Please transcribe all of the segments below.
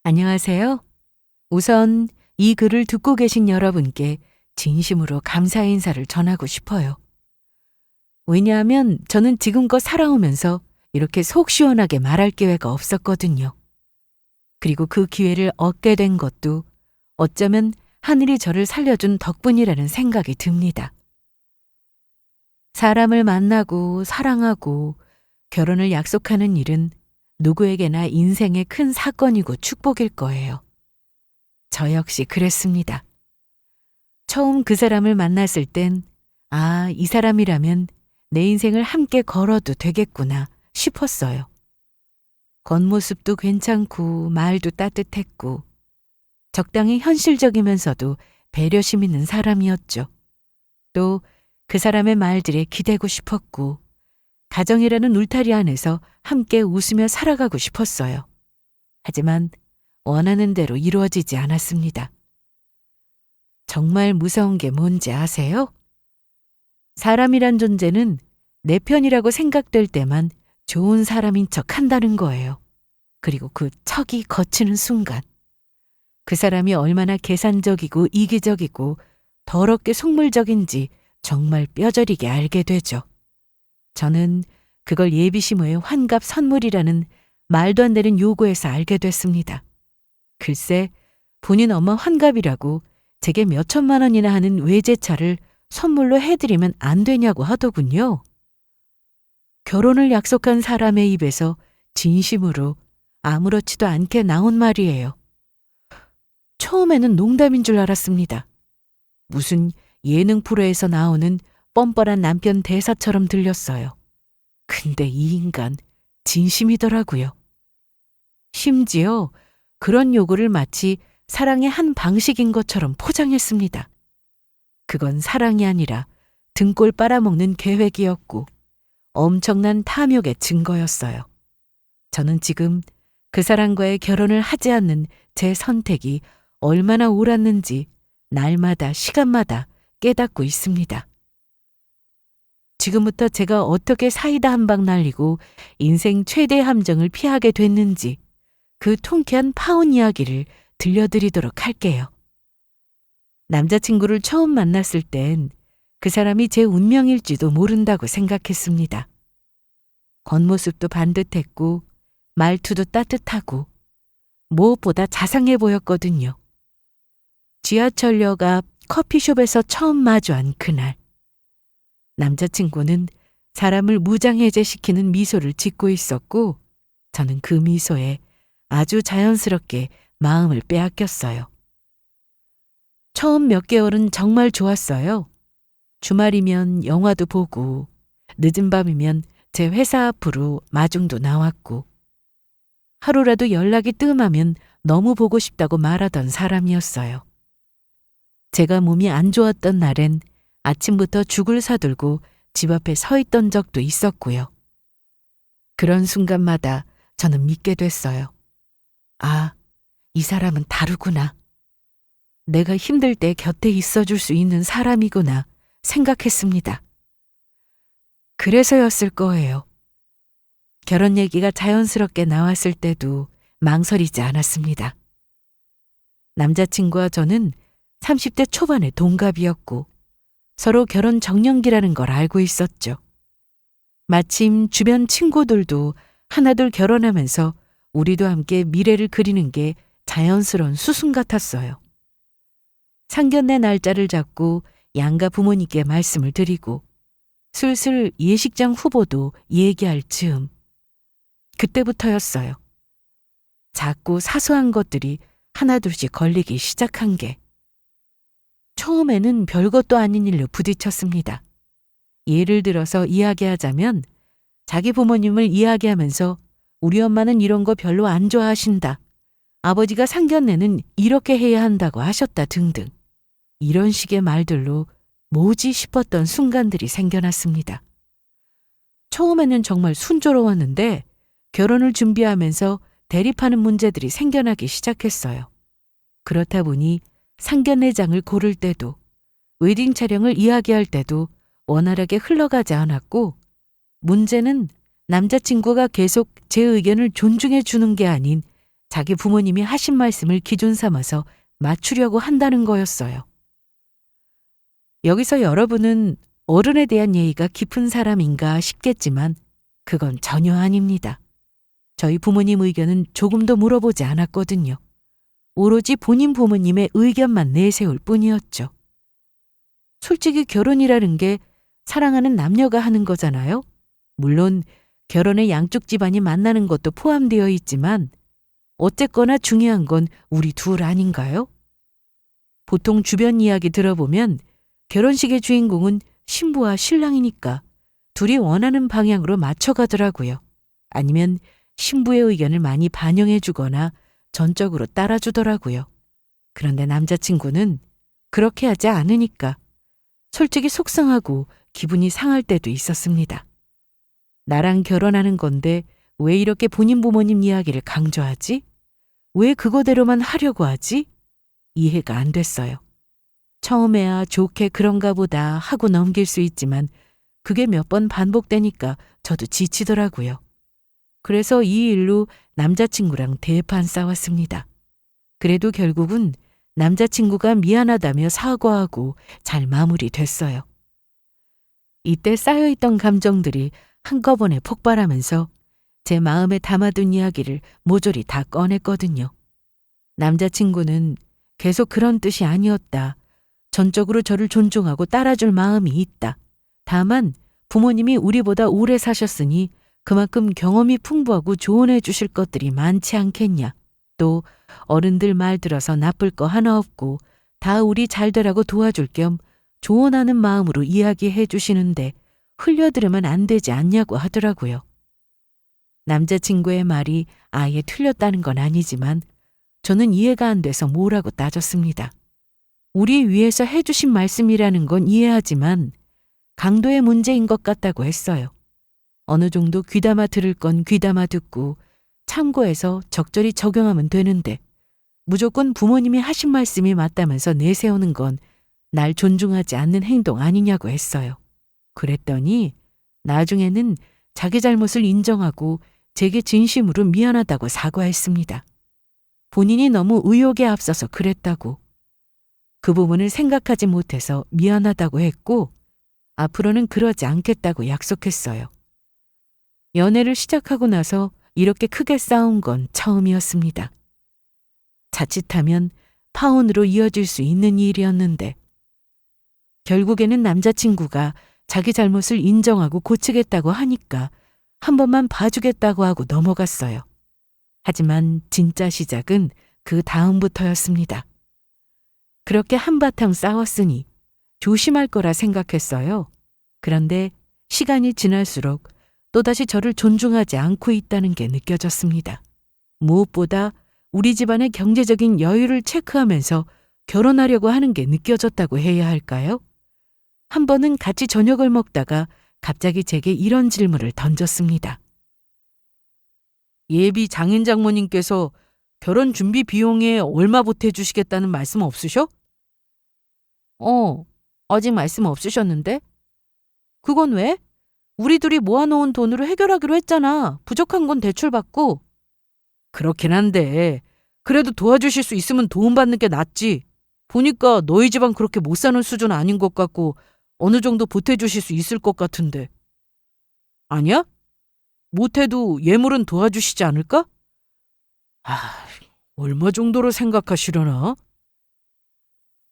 안녕하세요. 우선 이 글을 듣고 계신 여러분께 진심으로 감사 인사를 전하고 싶어요. 왜냐하면 저는 지금껏 살아오면서 이렇게 속 시원하게 말할 기회가 없었거든요. 그리고 그 기회를 얻게 된 것도 어쩌면 하늘이 저를 살려준 덕분이라는 생각이 듭니다. 사람을 만나고 사랑하고 결혼을 약속하는 일은 누구에게나 인생의 큰 사건이고 축복일 거예요. 저 역시 그랬습니다. 처음 그 사람을 만났을 땐, 이 사람이라면 내 인생을 함께 걸어도 되겠구나 싶었어요. 겉모습도 괜찮고 말도 따뜻했고 적당히 현실적이면서도 배려심 있는 사람이었죠. 또 그 사람의 말들에 기대고 싶었고 가정이라는 울타리 안에서 함께 웃으며 살아가고 싶었어요. 하지만 원하는 대로 이루어지지 않았습니다. 정말 무서운 게 뭔지 아세요? 사람이란 존재는 내 편이라고 생각될 때만 좋은 사람인 척 한다는 거예요. 그리고 그 척이 거치는 순간 그 사람이 얼마나 계산적이고 이기적이고 더럽게 속물적인지 정말 뼈저리게 알게 되죠. 저는 그걸 예비시모의 환갑 선물이라는 말도 안 되는 요구에서 알게 됐습니다. 글쎄, 본인 엄마 환갑이라고 제게 몇 천만 원이나 하는 외제차를 선물로 해드리면 안 되냐고 하더군요. 결혼을 약속한 사람의 입에서 진심으로 아무렇지도 않게 나온 말이에요. 처음에는 농담인 줄 알았습니다. 무슨 예능 프로에서 나오는 뻔뻔한 남편 대사처럼 들렸어요. 근데 이 인간 진심이더라고요. 심지어 그런 요구를 마치 사랑의 한 방식인 것처럼 포장했습니다. 그건 사랑이 아니라 등골 빨아먹는 계획이었고 엄청난 탐욕의 증거였어요. 저는 지금 그 사람과의 결혼을 하지 않는 제 선택이 얼마나 옳았는지 날마다 시간마다 깨닫고 있습니다. 지금부터 제가 어떻게 사이다 한 방 날리고 인생 최대 함정을 피하게 됐는지 그 통쾌한 파혼 이야기를 들려드리도록 할게요. 남자친구를 처음 만났을 땐 그 사람이 제 운명일지도 모른다고 생각했습니다. 겉모습도 반듯했고 말투도 따뜻하고 무엇보다 자상해 보였거든요. 지하철역 앞 커피숍에서 처음 마주한 그날, 남자친구는 사람을 무장해제시키는 미소를 짓고 있었고 저는 그 미소에 아주 자연스럽게 마음을 빼앗겼어요. 처음 몇 개월은 정말 좋았어요. 주말이면 영화도 보고 늦은 밤이면 제 회사 앞으로 마중도 나왔고 하루라도 연락이 뜸하면 너무 보고 싶다고 말하던 사람이었어요. 제가 몸이 안 좋았던 날엔 아침부터 죽을 사들고 집 앞에 서 있던 적도 있었고요. 그런 순간마다 저는 믿게 됐어요. 이 사람은 다르구나. 내가 힘들 때 곁에 있어줄 수 있는 사람이구나 생각했습니다. 그래서였을 거예요. 결혼 얘기가 자연스럽게 나왔을 때도 망설이지 않았습니다. 남자친구와 저는 30대 초반의 동갑이었고 서로 결혼 정년기라는 걸 알고 있었죠. 마침 주변 친구들도 하나둘 결혼하면서 우리도 함께 미래를 그리는 게 자연스러운 수순 같았어요. 상견례 날짜를 잡고 양가 부모님께 말씀을 드리고 슬슬 예식장 후보도 얘기할 즈음 그때부터였어요. 작고 사소한 것들이 하나둘씩 걸리기 시작한 게. 처음에는 별것도 아닌 일로 부딪혔습니다. 예를 들어서 이야기하자면 자기 부모님을 이야기하면서 우리 엄마는 이런 거 별로 안 좋아하신다. 아버지가 상견례는 이렇게 해야 한다고 하셨다 등등. 이런 식의 말들로 뭐지 싶었던 순간들이 생겨났습니다. 처음에는 정말 순조로웠는데 결혼을 준비하면서 대립하는 문제들이 생겨나기 시작했어요. 그렇다 보니 상견례장을 고를 때도 웨딩 촬영을 이야기할 때도 원활하게 흘러가지 않았고 문제는 남자친구가 계속 제 의견을 존중해 주는 게 아닌 자기 부모님이 하신 말씀을 기준 삼아서 맞추려고 한다는 거였어요. 여기서 여러분은 어른에 대한 예의가 깊은 사람인가 싶겠지만 그건 전혀 아닙니다. 저희 부모님 의견은 조금도 물어보지 않았거든요. 오로지 본인 부모님의 의견만 내세울 뿐이었죠. 솔직히 결혼이라는 게 사랑하는 남녀가 하는 거잖아요. 물론 결혼에 양쪽 집안이 만나는 것도 포함되어 있지만 어쨌거나 중요한 건 우리 둘 아닌가요? 보통 주변 이야기 들어보면 결혼식의 주인공은 신부와 신랑이니까 둘이 원하는 방향으로 맞춰가더라고요. 아니면 신부의 의견을 많이 반영해 주거나 전적으로 따라주더라고요. 그런데 남자친구는 그렇게 하지 않으니까 솔직히 속상하고 기분이 상할 때도 있었습니다. 나랑 결혼하는 건데 왜 이렇게 본인 부모님 이야기를 강조하지? 왜 그거대로만 하려고 하지? 이해가 안 됐어요. 처음에야 좋게 그런가 보다 하고 넘길 수 있지만 그게 몇 번 반복되니까 저도 지치더라고요. 그래서 이 일로 남자친구랑 대판 싸웠습니다. 그래도 결국은 남자친구가 미안하다며 사과하고 잘 마무리됐어요. 이때 쌓여있던 감정들이 한꺼번에 폭발하면서 제 마음에 담아둔 이야기를 모조리 다 꺼냈거든요. 남자친구는 계속 그런 뜻이 아니었다. 전적으로 저를 존중하고 따라줄 마음이 있다. 다만 부모님이 우리보다 오래 사셨으니 그만큼 경험이 풍부하고 조언해 주실 것들이 많지 않겠냐. 또 어른들 말 들어서 나쁠 거 하나 없고 다 우리 잘 되라고 도와줄 겸 조언하는 마음으로 이야기해 주시는데 흘려들으면 안 되지 않냐고 하더라고요. 남자친구의 말이 아예 틀렸다는 건 아니지만 저는 이해가 안 돼서 뭐라고 따졌습니다. 우리 위해서 해주신 말씀이라는 건 이해하지만 강도의 문제인 것 같다고 했어요. 어느 정도 귀담아 들을 건 귀담아 듣고 참고해서 적절히 적용하면 되는데 무조건 부모님이 하신 말씀이 맞다면서 내세우는 건 날 존중하지 않는 행동 아니냐고 했어요. 그랬더니 나중에는 자기 잘못을 인정하고 제게 진심으로 미안하다고 사과했습니다. 본인이 너무 의욕에 앞서서 그랬다고. 그 부분을 생각하지 못해서 미안하다고 했고 앞으로는 그러지 않겠다고 약속했어요. 연애를 시작하고 나서 이렇게 크게 싸운 건 처음이었습니다. 자칫하면 파혼으로 이어질 수 있는 일이었는데 결국에는 남자친구가 자기 잘못을 인정하고 고치겠다고 하니까 한 번만 봐주겠다고 하고 넘어갔어요. 하지만 진짜 시작은 그 다음부터였습니다. 그렇게 한바탕 싸웠으니 조심할 거라 생각했어요. 그런데 시간이 지날수록 또다시 저를 존중하지 않고 있다는 게 느껴졌습니다. 무엇보다 우리 집안의 경제적인 여유를 체크하면서 결혼하려고 하는 게 느껴졌다고 해야 할까요? 한 번은 같이 저녁을 먹다가 갑자기 제게 이런 질문을 던졌습니다. 예비 장인 장모님께서 결혼 준비 비용에 얼마 보태주시겠다는 말씀 없으셔? 아직 말씀 없으셨는데? 그건 왜? 우리 둘이 모아놓은 돈으로 해결하기로 했잖아. 부족한 건 대출받고. 그렇긴 한데 그래도 도와주실 수 있으면 도움받는 게 낫지. 보니까 너희 집안 그렇게 못 사는 수준 아닌 것 같고 어느 정도 보태주실 수 있을 것 같은데. 아니야? 못해도 예물은 도와주시지 않을까? 얼마 정도로 생각하시려나?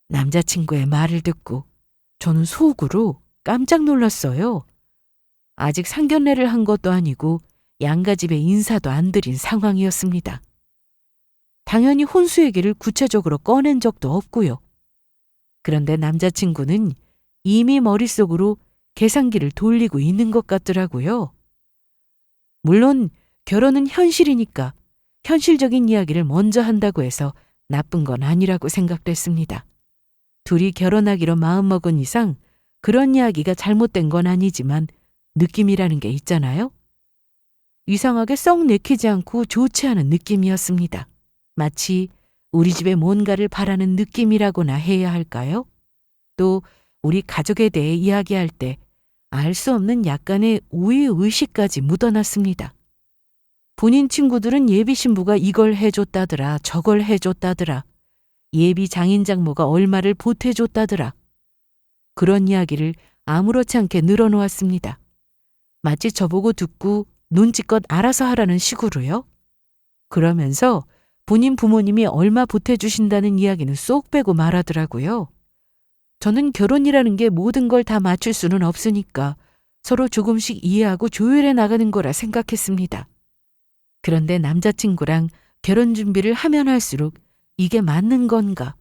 남자친구의 말을 듣고 저는 속으로 깜짝 놀랐어요. 아직 상견례를 한 것도 아니고 양가집에 인사도 안 드린 상황이었습니다. 당연히 혼수 얘기를 구체적으로 꺼낸 적도 없고요. 그런데 남자친구는 이미 머릿속으로 계산기를 돌리고 있는 것 같더라고요. 물론 결혼은 현실이니까 현실적인 이야기를 먼저 한다고 해서 나쁜 건 아니라고 생각됐습니다. 둘이 결혼하기로 마음먹은 이상 그런 이야기가 잘못된 건 아니지만 느낌이라는 게 있잖아요. 이상하게 썩 내키지 않고 좋지 않은 느낌이었습니다. 마치 우리 집에 뭔가를 바라는 느낌이라고나 해야 할까요? 또 우리 가족에 대해 이야기할 때 알 수 없는 약간의 우위의식까지 묻어났습니다. 본인 친구들은 예비 신부가 이걸 해줬다더라, 저걸 해줬다더라, 예비 장인 장모가 얼마를 보태줬다더라. 그런 이야기를 아무렇지 않게 늘어놓았습니다. 마치 저보고 듣고 눈치껏 알아서 하라는 식으로요. 그러면서 본인 부모님이 얼마 보태주신다는 이야기는 쏙 빼고 말하더라고요. 저는 결혼이라는 게 모든 걸 다 맞출 수는 없으니까 서로 조금씩 이해하고 조율해 나가는 거라 생각했습니다. 그런데 남자친구랑 결혼 준비를 하면 할수록 이게 맞는 건가,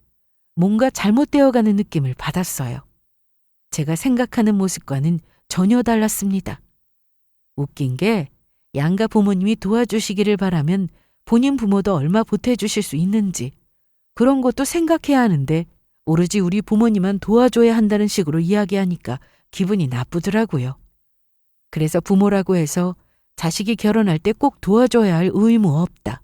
뭔가 잘못되어 가는 느낌을 받았어요. 제가 생각하는 모습과는 전혀 달랐습니다. 웃긴 게 양가 부모님이 도와주시기를 바라면 본인 부모도 얼마 보태주실 수 있는지 그런 것도 생각해야 하는데 오로지 우리 부모님만 도와줘야 한다는 식으로 이야기하니까 기분이 나쁘더라고요. 그래서 부모라고 해서 자식이 결혼할 때 꼭 도와줘야 할 의무 없다.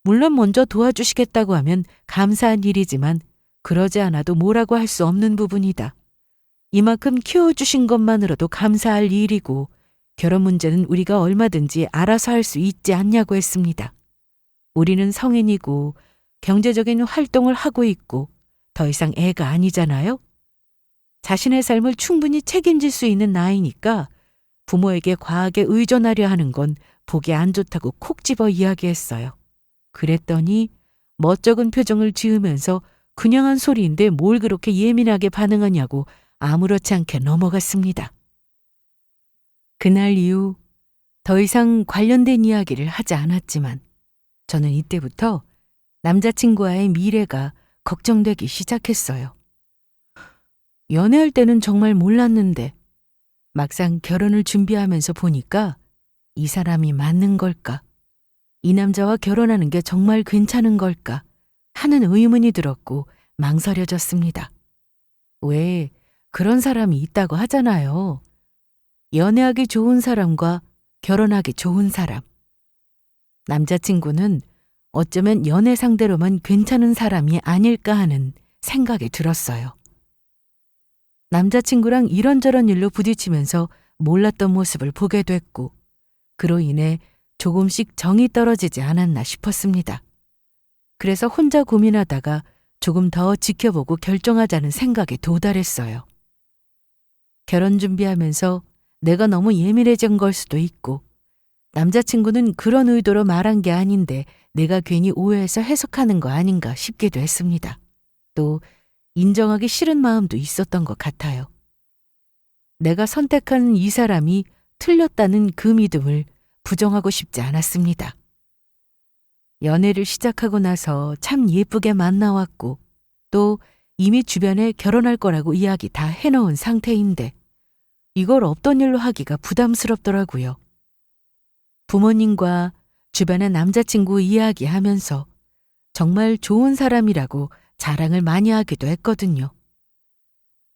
물론 먼저 도와주시겠다고 하면 감사한 일이지만 그러지 않아도 뭐라고 할 수 없는 부분이다. 이만큼 키워주신 것만으로도 감사할 일이고 결혼 문제는 우리가 얼마든지 알아서 할 수 있지 않냐고 했습니다. 우리는 성인이고 경제적인 활동을 하고 있고 더 이상 애가 아니잖아요. 자신의 삶을 충분히 책임질 수 있는 나이니까 부모에게 과하게 의존하려 하는 건 보기 안 좋다고 콕 집어 이야기했어요. 그랬더니 멋쩍은 표정을 지으면서 그냥 한 소리인데 뭘 그렇게 예민하게 반응하냐고 아무렇지 않게 넘어갔습니다. 그날 이후 더 이상 관련된 이야기를 하지 않았지만 저는 이때부터 남자친구와의 미래가 걱정되기 시작했어요. 연애할 때는 정말 몰랐는데 막상 결혼을 준비하면서 보니까 이 사람이 맞는 걸까? 이 남자와 결혼하는 게 정말 괜찮은 걸까? 하는 의문이 들었고 망설여졌습니다. 왜 그런 사람이 있다고 하잖아요. 연애하기 좋은 사람과 결혼하기 좋은 사람. 남자친구는 어쩌면 연애 상대로만 괜찮은 사람이 아닐까 하는 생각이 들었어요. 남자친구랑 이런저런 일로 부딪히면서 몰랐던 모습을 보게 됐고 그로 인해 조금씩 정이 떨어지지 않았나 싶었습니다. 그래서 혼자 고민하다가 조금 더 지켜보고 결정하자는 생각에 도달했어요. 결혼 준비하면서 내가 너무 예민해진 걸 수도 있고 남자친구는 그런 의도로 말한 게 아닌데 내가 괜히 오해해서 해석하는 거 아닌가 싶기도 했습니다. 또 인정하기 싫은 마음도 있었던 것 같아요. 내가 선택한 이 사람이 틀렸다는 그 믿음을 부정하고 싶지 않았습니다. 연애를 시작하고 나서 참 예쁘게 만나왔고 또 이미 주변에 결혼할 거라고 이야기 다 해놓은 상태인데 이걸 없던 일로 하기가 부담스럽더라고요. 부모님과 주변의 남자친구 이야기하면서 정말 좋은 사람이라고 자랑을 많이 하기도 했거든요.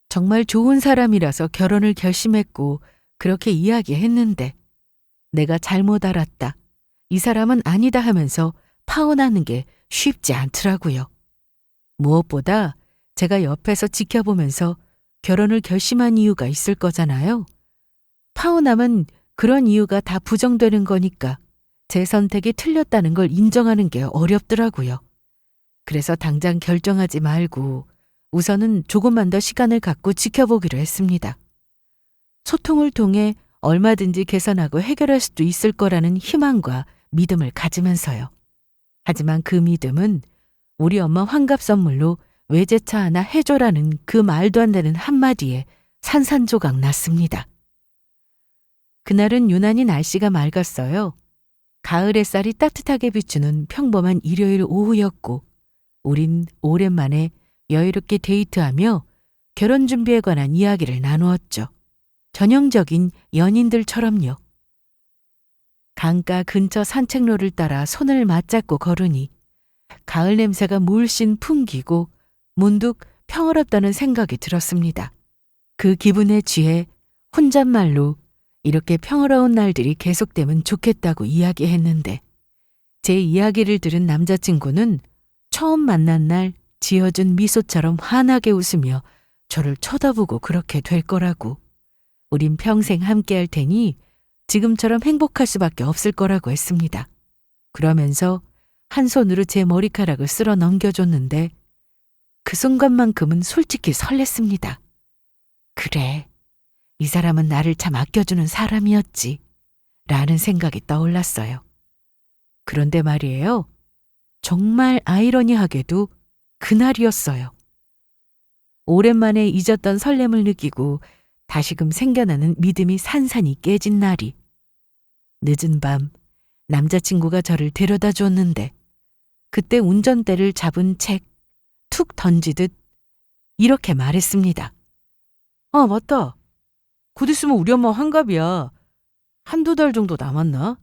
정말 좋은 사람이라서 결혼을 결심했고 그렇게 이야기했는데 내가 잘못 알았다. 이 사람은 아니다 하면서 파혼하는 게 쉽지 않더라고요. 무엇보다 제가 옆에서 지켜보면서 결혼을 결심한 이유가 있을 거잖아요. 파혼하면 그런 이유가 다 부정되는 거니까 제 선택이 틀렸다는 걸 인정하는 게 어렵더라고요. 그래서 당장 결정하지 말고 우선은 조금만 더 시간을 갖고 지켜보기로 했습니다. 소통을 통해 얼마든지 개선하고 해결할 수도 있을 거라는 희망과 믿음을 가지면서요. 하지만 그 믿음은 우리 엄마 환갑 선물로 외제차 하나 해줘라는 그 말도 안 되는 한마디에 산산조각 났습니다. 그날은 유난히 날씨가 맑았어요. 가을 햇살이 따뜻하게 비추는 평범한 일요일 오후였고 우린 오랜만에 여유롭게 데이트하며 결혼 준비에 관한 이야기를 나누었죠. 전형적인 연인들처럼요. 강가 근처 산책로를 따라 손을 맞잡고 걸으니 가을 냄새가 물씬 풍기고 문득 평화롭다는 생각이 들었습니다. 그 기분에 취해 혼잣말로 이렇게 평화로운 날들이 계속되면 좋겠다고 이야기했는데 제 이야기를 들은 남자친구는 처음 만난 날 지어준 미소처럼 환하게 웃으며 저를 쳐다보고 그렇게 될 거라고 우린 평생 함께 할 테니 지금처럼 행복할 수밖에 없을 거라고 했습니다. 그러면서 한 손으로 제 머리카락을 쓸어 넘겨줬는데 그 순간만큼은 솔직히 설렜습니다. 그래, 이 사람은 나를 참 아껴주는 사람이었지 라는 생각이 떠올랐어요. 그런데 말이에요. 정말 아이러니하게도 그날이었어요. 오랜만에 잊었던 설렘을 느끼고 다시금 생겨나는 믿음이 산산이 깨진 날이. 늦은 밤 남자친구가 저를 데려다 줬는데 그때 운전대를 잡은 책 툭 던지듯 이렇게 말했습니다. 아, 맞다. 곧 있으면 우리 엄마 환갑이야. 한두 달 정도 남았나?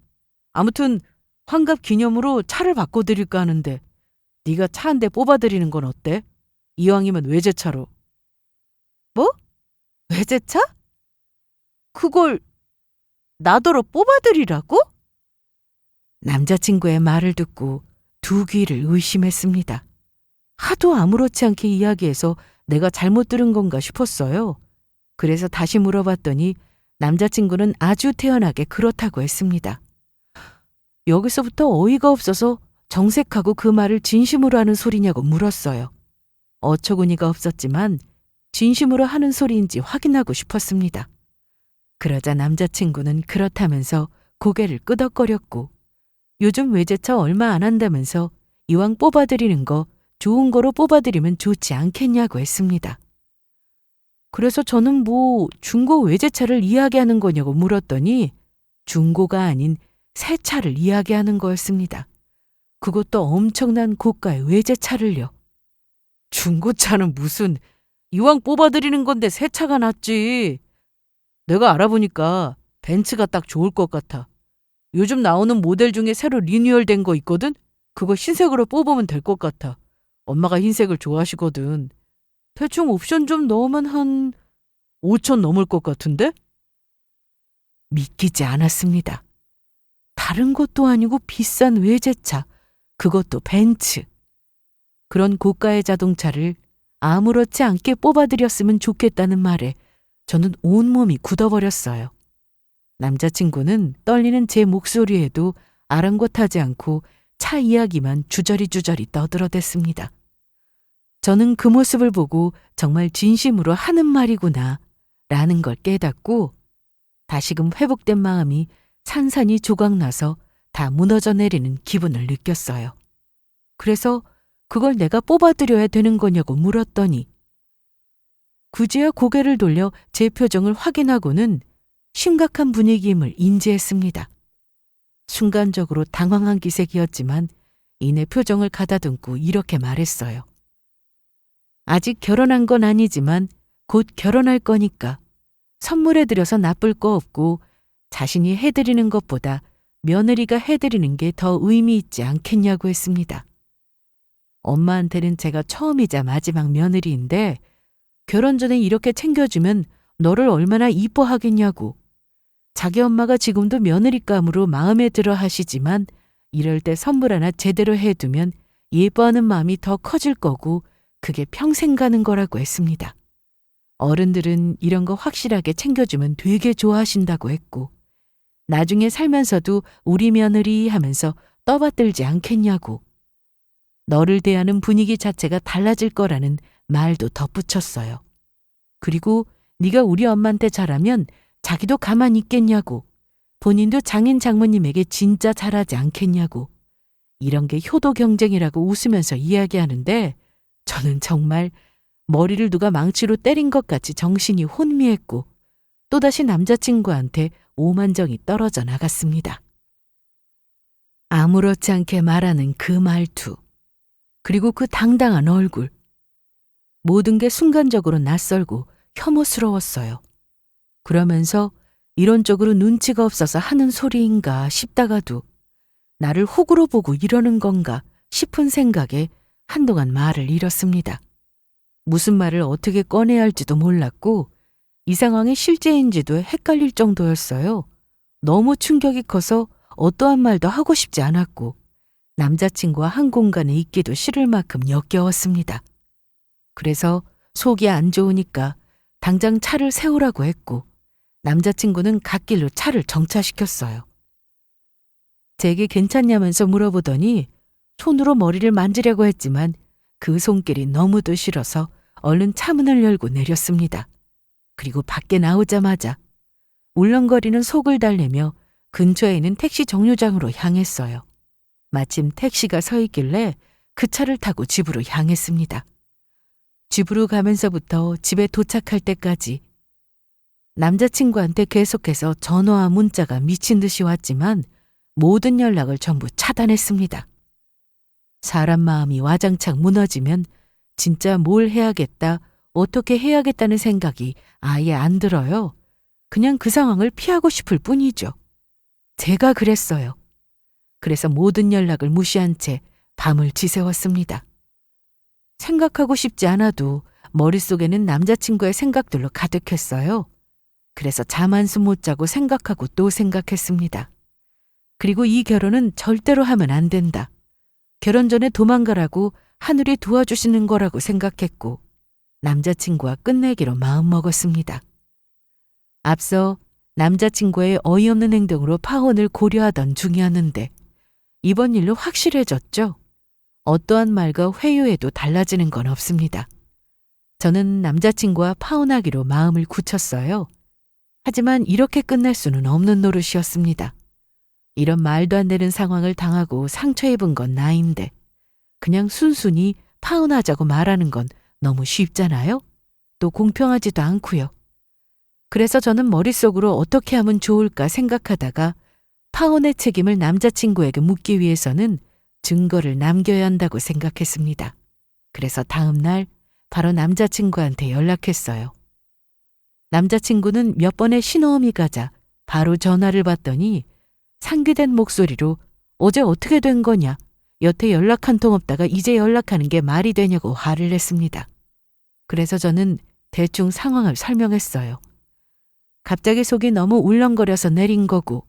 아무튼 환갑 기념으로 차를 바꿔드릴까 하는데 네가 차 한 대 뽑아드리는 건 어때? 이왕이면 외제차로. 뭐? 외제차? 그걸 나더러 뽑아드리라고? 남자친구의 말을 듣고 두 귀를 의심했습니다. 하도 아무렇지 않게 이야기해서 내가 잘못 들은 건가 싶었어요. 그래서 다시 물어봤더니 남자친구는 아주 태연하게 그렇다고 했습니다. 여기서부터 어이가 없어서 정색하고 그 말을 진심으로 하는 소리냐고 물었어요. 어처구니가 없었지만 진심으로 하는 소리인지 확인하고 싶었습니다. 그러자 남자친구는 그렇다면서 고개를 끄덕거렸고 요즘 외제차 얼마 안 한다면서 이왕 뽑아드리는 거 좋은 거로 뽑아드리면 좋지 않겠냐고 했습니다. 그래서 저는 중고 외제차를 이야기하는 거냐고 물었더니 중고가 아닌 새 차를 이야기하는 거였습니다. 그것도 엄청난 고가의 외제차를요. 중고차는 무슨, 이왕 뽑아드리는 건데 새 차가 낫지. 내가 알아보니까 벤츠가 딱 좋을 것 같아. 요즘 나오는 모델 중에 새로 리뉴얼된 거 있거든? 그거 흰색으로 뽑으면 될 것 같아. 엄마가 흰색을 좋아하시거든. 대충 옵션 좀 넣으면 한 5천 넘을 것 같은데? 믿기지 않았습니다. 다른 것도 아니고 비싼 외제차, 그것도 벤츠. 그런 고가의 자동차를 아무렇지 않게 뽑아드렸으면 좋겠다는 말에 저는 온몸이 굳어버렸어요. 남자친구는 떨리는 제 목소리에도 아랑곳하지 않고 차 이야기만 주저리주저리 떠들어댔습니다. 저는 그 모습을 보고 정말 진심으로 하는 말이구나 라는 걸 깨닫고 다시금 회복된 마음이 산산이 조각나서 다 무너져 내리는 기분을 느꼈어요. 그래서 그걸 내가 뽑아드려야 되는 거냐고 물었더니 그제야 고개를 돌려 제 표정을 확인하고는 심각한 분위기임을 인지했습니다. 순간적으로 당황한 기색이었지만 이내 표정을 가다듬고 이렇게 말했어요. 아직 결혼한 건 아니지만 곧 결혼할 거니까 선물해드려서 나쁠 거 없고 자신이 해드리는 것보다 며느리가 해드리는 게 더 의미 있지 않겠냐고 했습니다. 엄마한테는 제가 처음이자 마지막 며느리인데 결혼 전에 이렇게 챙겨주면 너를 얼마나 이뻐하겠냐고. 자기 엄마가 지금도 며느리감으로 마음에 들어 하시지만 이럴 때 선물 하나 제대로 해두면 예뻐하는 마음이 더 커질 거고 그게 평생 가는 거라고 했습니다. 어른들은 이런 거 확실하게 챙겨주면 되게 좋아하신다고 했고 나중에 살면서도 우리 며느리 하면서 떠받들지 않겠냐고. 너를 대하는 분위기 자체가 달라질 거라는 말도 덧붙였어요. 그리고 네가 우리 엄마한테 잘하면 자기도 가만히 있겠냐고. 본인도 장인 장모님에게 진짜 잘하지 않겠냐고. 이런 게 효도 경쟁이라고 웃으면서 이야기하는데 저는 정말 머리를 누가 망치로 때린 것 같이 정신이 혼미했고 또다시 남자친구한테 오만정이 떨어져 나갔습니다. 아무렇지 않게 말하는 그 말투, 그리고 그 당당한 얼굴. 모든 게 순간적으로 낯설고 혐오스러웠어요. 그러면서 이론적으로 눈치가 없어서 하는 소리인가 싶다가도 나를 호구로 보고 이러는 건가 싶은 생각에 한동안 말을 잃었습니다. 무슨 말을 어떻게 꺼내야 할지도 몰랐고 이 상황이 실제인지도 헷갈릴 정도였어요. 너무 충격이 커서 어떠한 말도 하고 싶지 않았고 남자친구와 한 공간에 있기도 싫을 만큼 역겨웠습니다. 그래서 속이 안 좋으니까 당장 차를 세우라고 했고 남자친구는 갓길로 차를 정차시켰어요. 제게 괜찮냐면서 물어보더니 손으로 머리를 만지려고 했지만 그 손길이 너무도 싫어서 얼른 차문을 열고 내렸습니다. 그리고 밖에 나오자마자 울렁거리는 속을 달래며 근처에 있는 택시 정류장으로 향했어요. 마침 택시가 서 있길래 그 차를 타고 집으로 향했습니다. 집으로 가면서부터 집에 도착할 때까지 남자친구한테 계속해서 전화와 문자가 미친 듯이 왔지만 모든 연락을 전부 차단했습니다. 사람 마음이 와장창 무너지면 진짜 뭘 해야겠다, 어떻게 해야겠다는 생각이 아예 안 들어요. 그냥 그 상황을 피하고 싶을 뿐이죠. 제가 그랬어요. 그래서 모든 연락을 무시한 채 밤을 지새웠습니다. 생각하고 싶지 않아도 머릿속에는 남자친구의 생각들로 가득했어요. 그래서 잠 한숨 못 자고 생각하고 또 생각했습니다. 그리고 이 결혼은 절대로 하면 안 된다. 결혼 전에 도망가라고 하늘이 도와주시는 거라고 생각했고 남자친구와 끝내기로 마음먹었습니다. 앞서 남자친구의 어이없는 행동으로 파혼을 고려하던 중이었는데 이번 일로 확실해졌죠. 어떠한 말과 회유에도 달라지는 건 없습니다. 저는 남자친구와 파혼하기로 마음을 굳혔어요. 하지만 이렇게 끝날 수는 없는 노릇이었습니다. 이런 말도 안 되는 상황을 당하고 상처 입은 건 나인데 그냥 순순히 파혼하자고 말하는 건 너무 쉽잖아요? 또 공평하지도 않고요. 그래서 저는 머릿속으로 어떻게 하면 좋을까 생각하다가 파혼의 책임을 남자친구에게 묻기 위해서는 증거를 남겨야 한다고 생각했습니다. 그래서 다음 날 바로 남자친구한테 연락했어요. 남자친구는 몇 번의 신호음이 가자 바로 전화를 받더니 상기된 목소리로 어제 어떻게 된 거냐, 여태 연락 한 통 없다가 이제 연락하는 게 말이 되냐고 화를 냈습니다. 그래서 저는 대충 상황을 설명했어요. 갑자기 속이 너무 울렁거려서 내린 거고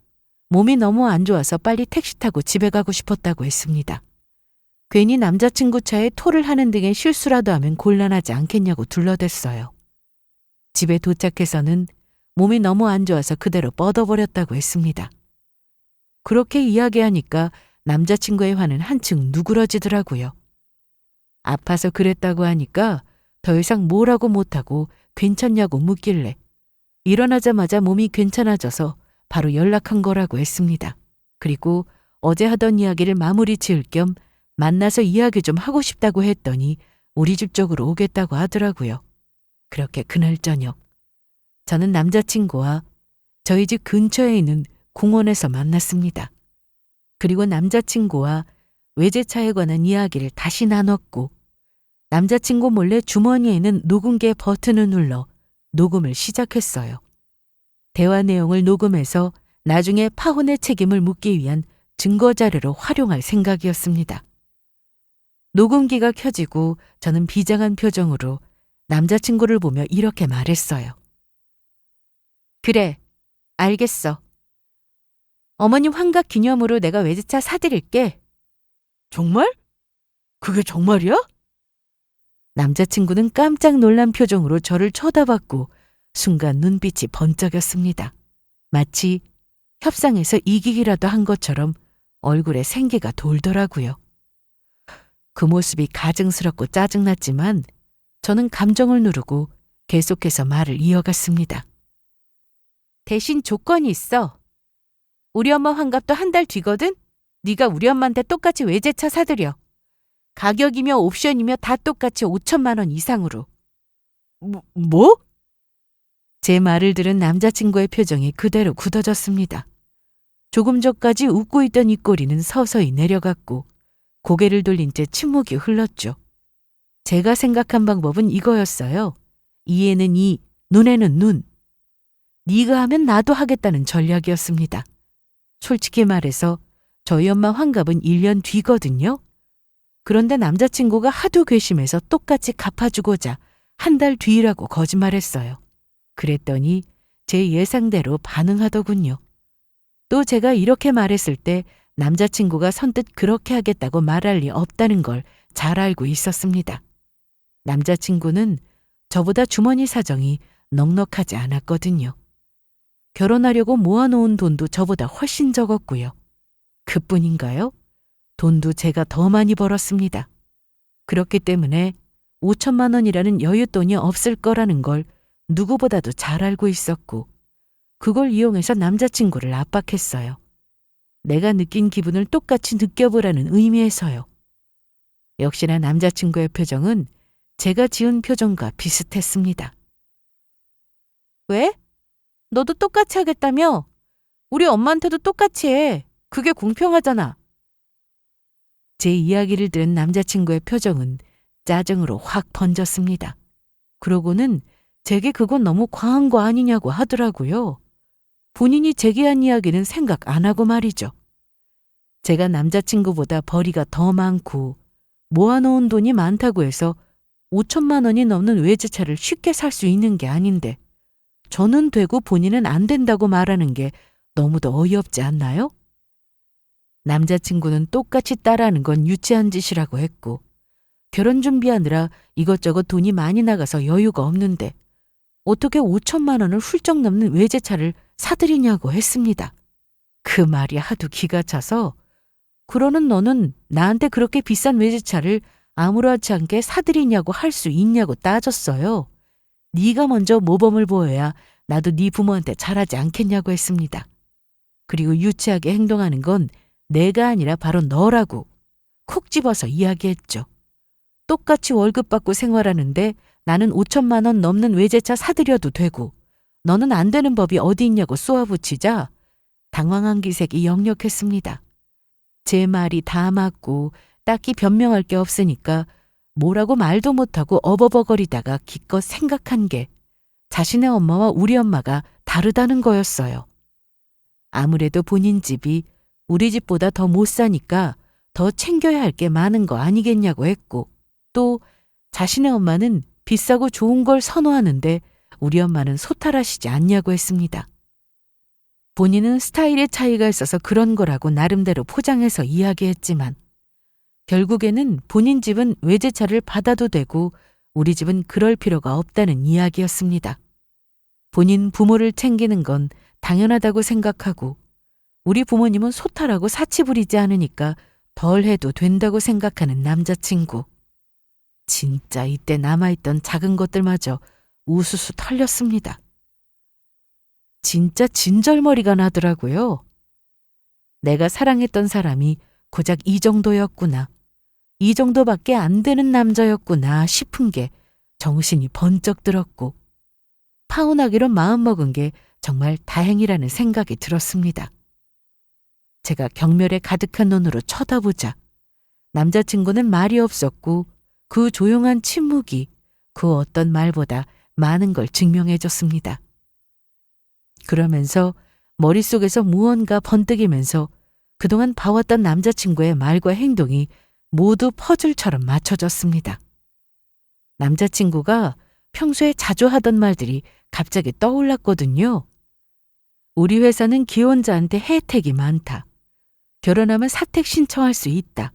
몸이 너무 안 좋아서 빨리 택시 타고 집에 가고 싶었다고 했습니다. 괜히 남자친구 차에 토를 하는 등의 실수라도 하면 곤란하지 않겠냐고 둘러댔어요. 집에 도착해서는 몸이 너무 안 좋아서 그대로 뻗어버렸다고 했습니다. 그렇게 이야기하니까 남자친구의 화는 한층 누그러지더라고요. 아파서 그랬다고 하니까 더 이상 뭐라고 못하고 괜찮냐고 묻길래 일어나자마자 몸이 괜찮아져서 바로 연락한 거라고 했습니다. 그리고 어제 하던 이야기를 마무리 지을 겸 만나서 이야기 좀 하고 싶다고 했더니 우리 집 쪽으로 오겠다고 하더라고요. 그렇게 그날 저녁 저는 남자친구와 저희 집 근처에 있는 공원에서 만났습니다. 그리고 남자친구와 외제차에 관한 이야기를 다시 나눴고 남자친구 몰래 주머니에 있는 녹음기 버튼을 눌러 녹음을 시작했어요. 대화 내용을 녹음해서 나중에 파혼의 책임을 묻기 위한 증거 자료로 활용할 생각이었습니다. 녹음기가 켜지고 저는 비장한 표정으로 남자친구를 보며 이렇게 말했어요. 그래, 알겠어. 어머님 환갑 기념으로 내가 외제차 사드릴게. 정말? 그게 정말이야? 남자친구는 깜짝 놀란 표정으로 저를 쳐다봤고 순간 눈빛이 번쩍였습니다. 마치 협상에서 이기기라도 한 것처럼 얼굴에 생기가 돌더라고요. 그 모습이 가증스럽고 짜증났지만 저는 감정을 누르고 계속해서 말을 이어갔습니다. 대신 조건이 있어. 우리 엄마 환갑도 한 달 뒤거든? 네가 우리 엄마한테 똑같이 외제차 사드려. 가격이며 옵션이며 다 똑같이 5천만 원 이상으로. 뭐? 제 말을 들은 남자친구의 표정이 그대로 굳어졌습니다. 조금 전까지 웃고 있던 입꼬리는 서서히 내려갔고 고개를 돌린 채 침묵이 흘렀죠. 제가 생각한 방법은 이거였어요. 이에는 이, 눈에는 눈. 네가 하면 나도 하겠다는 전략이었습니다. 솔직히 말해서 저희 엄마 환갑은 1년 뒤거든요. 그런데 남자친구가 하도 괘씸해서 똑같이 갚아주고자 한 달 뒤라고 거짓말했어요. 그랬더니 제 예상대로 반응하더군요. 또 제가 이렇게 말했을 때 남자친구가 선뜻 그렇게 하겠다고 말할 리 없다는 걸 잘 알고 있었습니다. 남자친구는 저보다 주머니 사정이 넉넉하지 않았거든요. 결혼하려고 모아놓은 돈도 저보다 훨씬 적었고요. 그뿐인가요? 돈도 제가 더 많이 벌었습니다. 그렇기 때문에 5천만 원이라는 여윳돈이 없을 거라는 걸 누구보다도 잘 알고 있었고 그걸 이용해서 남자친구를 압박했어요. 내가 느낀 기분을 똑같이 느껴보라는 의미에서요. 역시나 남자친구의 표정은 제가 지은 표정과 비슷했습니다. 왜? 너도 똑같이 하겠다며? 우리 엄마한테도 똑같이 해. 그게 공평하잖아. 제 이야기를 들은 남자친구의 표정은 짜증으로 확 번졌습니다. 그러고는 제게 그건 너무 과한 거 아니냐고 하더라고요. 본인이 제게 한 이야기는 생각 안 하고 말이죠. 제가 남자친구보다 벌이가 더 많고 모아놓은 돈이 많다고 해서 5천만 원이 넘는 외제차를 쉽게 살 수 있는 게 아닌데 저는 되고 본인은 안 된다고 말하는 게 너무도 어이없지 않나요? 남자친구는 똑같이 따라하는 건 유치한 짓이라고 했고 결혼 준비하느라 이것저것 돈이 많이 나가서 여유가 없는데 어떻게 5천만 원을 훌쩍 넘는 외제차를 사드리냐고 했습니다. 그 말이 하도 기가 차서 그러는 너는 나한테 그렇게 비싼 외제차를 아무렇지 않게 사드리냐고 할 수 있냐고 따졌어요. 네가 먼저 모범을 보여야 나도 네 부모한테 잘하지 않겠냐고 했습니다. 그리고 유치하게 행동하는 건 내가 아니라 바로 너라고 콕 집어서 이야기했죠. 똑같이 월급 받고 생활하는데 나는 5천만 원 넘는 외제차 사드려도 되고 너는 안 되는 법이 어디 있냐고 쏘아붙이자 당황한 기색이 역력했습니다. 제 말이 다 맞고 딱히 변명할 게 없으니까 뭐라고 말도 못하고 어버버거리다가 기껏 생각한 게 자신의 엄마와 우리 엄마가 다르다는 거였어요. 아무래도 본인 집이 우리 집보다 더 못 사니까 더 챙겨야 할 게 많은 거 아니겠냐고 했고 또 자신의 엄마는 비싸고 좋은 걸 선호하는데 우리 엄마는 소탈하시지 않냐고 했습니다. 본인은 스타일의 차이가 있어서 그런 거라고 나름대로 포장해서 이야기했지만 결국에는 본인 집은 외제차를 받아도 되고 우리 집은 그럴 필요가 없다는 이야기였습니다. 본인 부모를 챙기는 건 당연하다고 생각하고 우리 부모님은 소탈하고 사치 부리지 않으니까 덜 해도 된다고 생각하는 남자친구. 진짜 이때 남아있던 작은 것들마저 우수수 털렸습니다. 진짜 진절머리가 나더라고요. 내가 사랑했던 사람이 고작 이 정도였구나. 이 정도밖에 안 되는 남자였구나 싶은 게 정신이 번쩍 들었고 파혼하기로 마음먹은 게 정말 다행이라는 생각이 들었습니다. 제가 경멸에 가득한 눈으로 쳐다보자 남자친구는 말이 없었고 그 조용한 침묵이 그 어떤 말보다 많은 걸 증명해줬습니다. 그러면서 머릿속에서 무언가 번뜩이면서 그동안 봐왔던 남자친구의 말과 행동이 모두 퍼즐처럼 맞춰졌습니다. 남자친구가 평소에 자주 하던 말들이 갑자기 떠올랐거든요. 우리 회사는 기혼자한테 혜택이 많다. 결혼하면 사택 신청할 수 있다.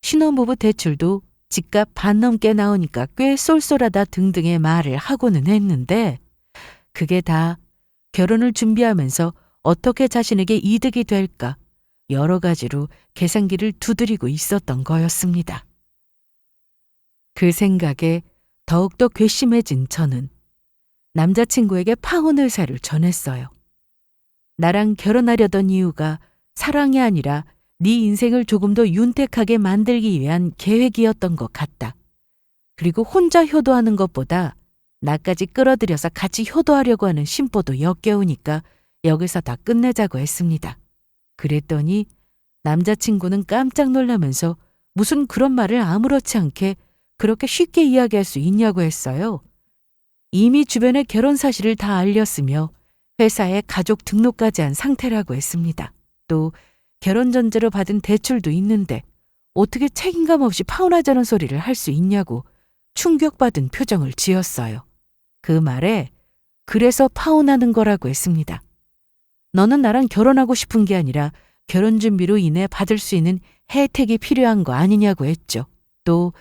신혼부부 대출도 집값 반 넘게 나오니까 꽤 쏠쏠하다 등등의 말을 하고는 했는데 그게 다 결혼을 준비하면서 어떻게 자신에게 이득이 될까 여러 가지로 계산기를 두드리고 있었던 거였습니다. 그 생각에 더욱더 괘씸해진 저는 남자친구에게 파혼 의사를 전했어요. 나랑 결혼하려던 이유가 사랑이 아니라 네 인생을 조금 더 윤택하게 만들기 위한 계획이었던 것 같다. 그리고 혼자 효도하는 것보다 나까지 끌어들여서 같이 효도하려고 하는 심보도 역겨우니까 여기서 다 끝내자고 했습니다. 그랬더니 남자친구는 깜짝 놀라면서 무슨 그런 말을 아무렇지 않게 그렇게 쉽게 이야기할 수 있냐고 했어요. 이미 주변에 결혼 사실을 다 알렸으며 회사에 가족 등록까지 한 상태라고 했습니다. 또 결혼 전제로 받은 대출도 있는데 어떻게 책임감 없이 파혼하자는 소리를 할 수 있냐고 충격받은 표정을 지었어요. 그 말에 그래서 파혼하는 거라고 했습니다. 너는 나랑 결혼하고 싶은 게 아니라 결혼 준비로 인해 받을 수 있는 혜택이 필요한 거 아니냐고 했죠. 또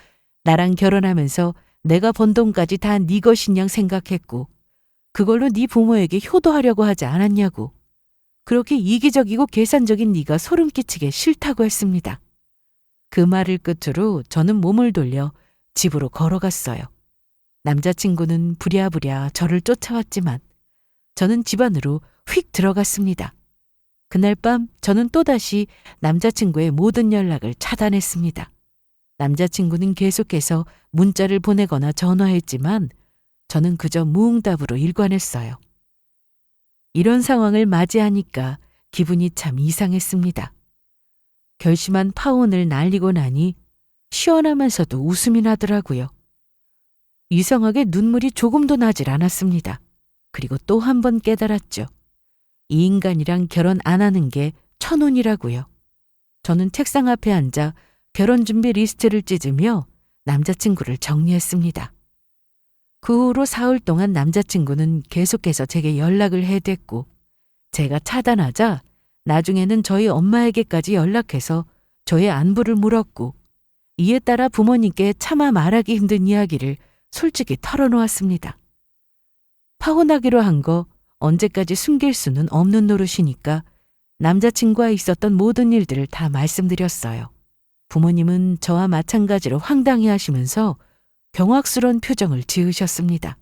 나랑 결혼하면서 내가 번 돈까지 다 네 것인 양 생각했고 그걸로 네 부모에게 효도하려고 하지 않았냐고. 그렇게 이기적이고 계산적인 네가 소름 끼치게 싫다고 했습니다. 그 말을 끝으로 저는 몸을 돌려 집으로 걸어갔어요. 남자친구는 부랴부랴 저를 쫓아왔지만 저는 집 안으로 휙 들어갔습니다. 그날 밤 저는 또다시 남자친구의 모든 연락을 차단했습니다. 남자친구는 계속해서 문자를 보내거나 전화했지만 저는 그저 무응답으로 일관했어요. 이런 상황을 맞이하니까 기분이 참 이상했습니다. 결심한 파혼을 날리고 나니 시원하면서도 웃음이 나더라고요. 이상하게 눈물이 조금도 나질 않았습니다. 그리고 또 한 번 깨달았죠. 이 인간이랑 결혼 안 하는 게 천운이라고요. 저는 책상 앞에 앉아 결혼 준비 리스트를 찢으며 남자친구를 정리했습니다. 그 후로 사흘 동안 남자친구는 계속해서 제게 연락을 해댔고 제가 차단하자 나중에는 저희 엄마에게까지 연락해서 저의 안부를 물었고 이에 따라 부모님께 차마 말하기 힘든 이야기를 솔직히 털어놓았습니다. 파혼하기로 한 거 언제까지 숨길 수는 없는 노릇이니까 남자친구와 있었던 모든 일들을 다 말씀드렸어요. 부모님은 저와 마찬가지로 황당해 하시면서 경악스러운 표정을 지으셨습니다.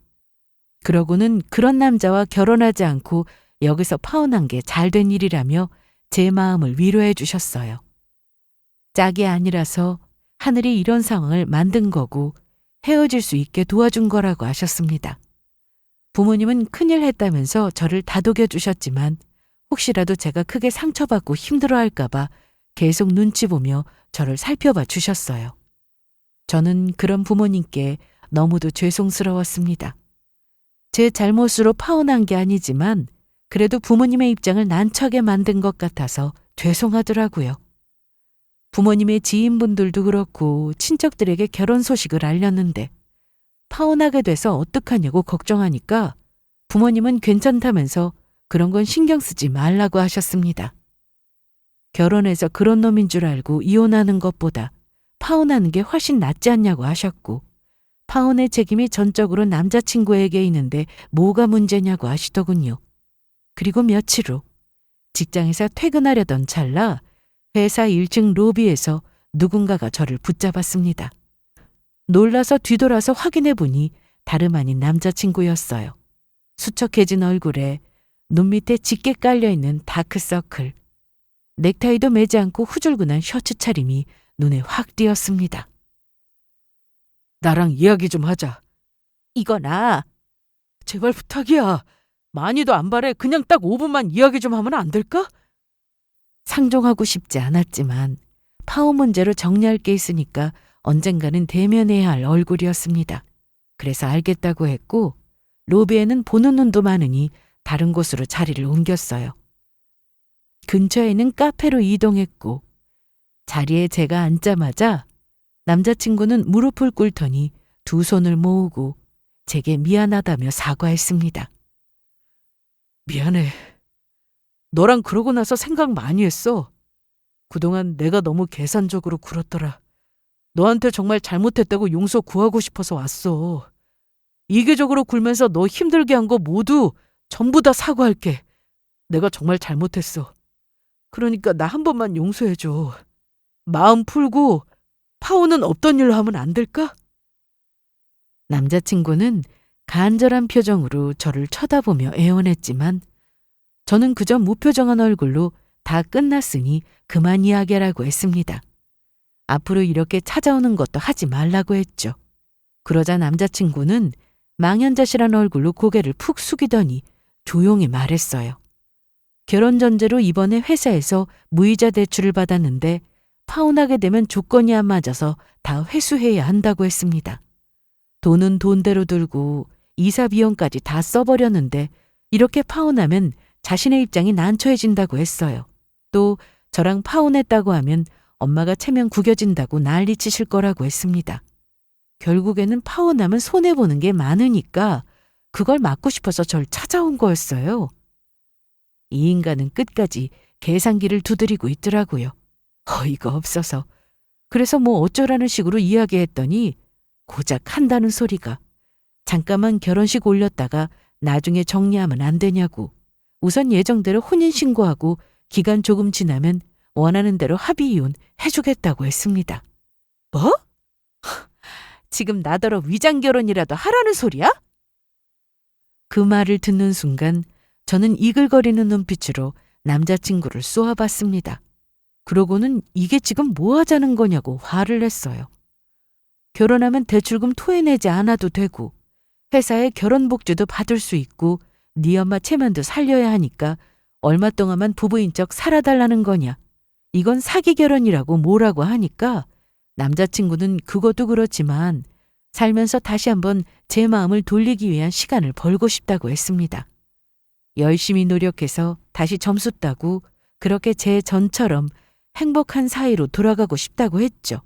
그러고는 그런 남자와 결혼하지 않고 여기서 파혼한 게 잘된 일이라며 제 마음을 위로해 주셨어요. 짝이 아니라서 하늘이 이런 상황을 만든 거고 헤어질 수 있게 도와준 거라고 하셨습니다. 부모님은 큰일 했다면서 저를 다독여 주셨지만 혹시라도 제가 크게 상처받고 힘들어할까 봐 계속 눈치 보며 저를 살펴봐 주셨어요. 저는 그런 부모님께 너무도 죄송스러웠습니다. 제 잘못으로 파혼한 게 아니지만 그래도 부모님의 입장을 난처하게 만든 것 같아서 죄송하더라고요. 부모님의 지인분들도 그렇고 친척들에게 결혼 소식을 알렸는데 파혼하게 돼서 어떡하냐고 걱정하니까 부모님은 괜찮다면서 그런 건 신경 쓰지 말라고 하셨습니다. 결혼해서 그런 놈인 줄 알고 이혼하는 것보다 파혼하는 게 훨씬 낫지 않냐고 하셨고 파혼의 책임이 전적으로 남자친구에게 있는데 뭐가 문제냐고 하시더군요. 그리고 며칠 후 직장에서 퇴근하려던 찰나 회사 1층 로비에서 누군가가 저를 붙잡았습니다. 놀라서 뒤돌아서 확인해 보니 다름 아닌 남자친구였어요. 수척해진 얼굴에 눈 밑에 짙게 깔려있는 다크서클, 넥타이도 매지 않고 후줄근한 셔츠 차림이 눈에 확 띄었습니다. 나랑 이야기 좀 하자. 이거나. 제발 부탁이야. 많이도 안 바래. 그냥 딱 5분만 이야기 좀 하면 안 될까? 상종하고 싶지 않았지만 파혼 문제로 정리할 게 있으니까 언젠가는 대면해야 할 얼굴이었습니다. 그래서 알겠다고 했고 로비에는 보는 눈도 많으니 다른 곳으로 자리를 옮겼어요. 근처에는 카페로 이동했고 자리에 제가 앉자마자 남자친구는 무릎을 꿇더니 두 손을 모으고 제게 미안하다며 사과했습니다. 미안해. 너랑 그러고 나서 생각 많이 했어. 그동안 내가 너무 계산적으로 굴었더라. 너한테 정말 잘못했다고 용서 구하고 싶어서 왔어. 이기적으로 굴면서 너 힘들게 한 거 모두 전부 다 사과할게. 내가 정말 잘못했어. 그러니까 나 한 번만 용서해줘. 마음 풀고 파혼은 없던 일로 하면 안 될까? 남자친구는 간절한 표정으로 저를 쳐다보며 애원했지만 저는 그저 무표정한 얼굴로 다 끝났으니 그만 이야기하라고 했습니다. 앞으로 이렇게 찾아오는 것도 하지 말라고 했죠. 그러자 남자친구는 망연자실한 얼굴로 고개를 푹 숙이더니 조용히 말했어요. 결혼 전제로 이번에 회사에서 무이자 대출을 받았는데 파혼하게 되면 조건이 안 맞아서 다 회수해야 한다고 했습니다. 돈은 돈대로 들고 이사 비용까지 다 써버렸는데 이렇게 파혼하면 자신의 입장이 난처해진다고 했어요. 또 저랑 파혼했다고 하면 엄마가 체면 구겨진다고 난리치실 거라고 했습니다. 결국에는 파혼하면 손해보는 게 많으니까 그걸 막고 싶어서 절 찾아온 거였어요. 이 인간은 끝까지 계산기를 두드리고 있더라고요. 어이가 없어서. 그래서 뭐 어쩌라는 식으로 이야기했더니 고작 한다는 소리가 잠깐만 결혼식 올렸다가 나중에 정리하면 안 되냐고 우선 예정대로 혼인신고하고 기간 조금 지나면 원하는 대로 합의 이혼 해주겠다고 했습니다. 뭐? 지금 나더러 위장결혼이라도 하라는 소리야? 그 말을 듣는 순간 저는 이글거리는 눈빛으로 남자친구를 쏘아봤습니다. 그러고는 이게 지금 뭐 하자는 거냐고 화를 냈어요. 결혼하면 대출금 토해내지 않아도 되고 회사에 결혼복지도 받을 수 있고 네 엄마 체면도 살려야 하니까 얼마 동안만 부부인 척 살아달라는 거냐. 이건 사기 결혼이라고 뭐라고 하니까 남자친구는 그것도 그렇지만 살면서 다시 한번 제 마음을 돌리기 위한 시간을 벌고 싶다고 했습니다. 열심히 노력해서 다시 점수 따고 그렇게 제 전처럼 행복한 사이로 돌아가고 싶다고 했죠.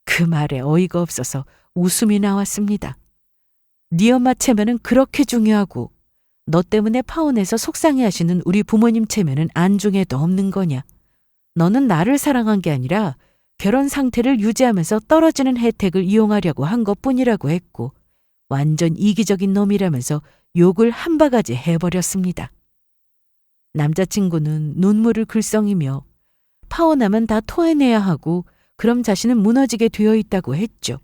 그 말에 어이가 없어서 웃음이 나왔습니다. 네 엄마 체면은 그렇게 중요하고 너 때문에 파혼해서 속상해하시는 우리 부모님 체면은 안중에도 없는 거냐. 너는 나를 사랑한 게 아니라 결혼 상태를 유지하면서 떨어지는 혜택을 이용하려고 한 것뿐이라고 했고 완전 이기적인 놈이라면서 욕을 한 바가지 해버렸습니다. 남자친구는 눈물을 글썽이며 파혼하면 다 토해내야 하고 그럼 자신은 무너지게 되어 있다고 했죠.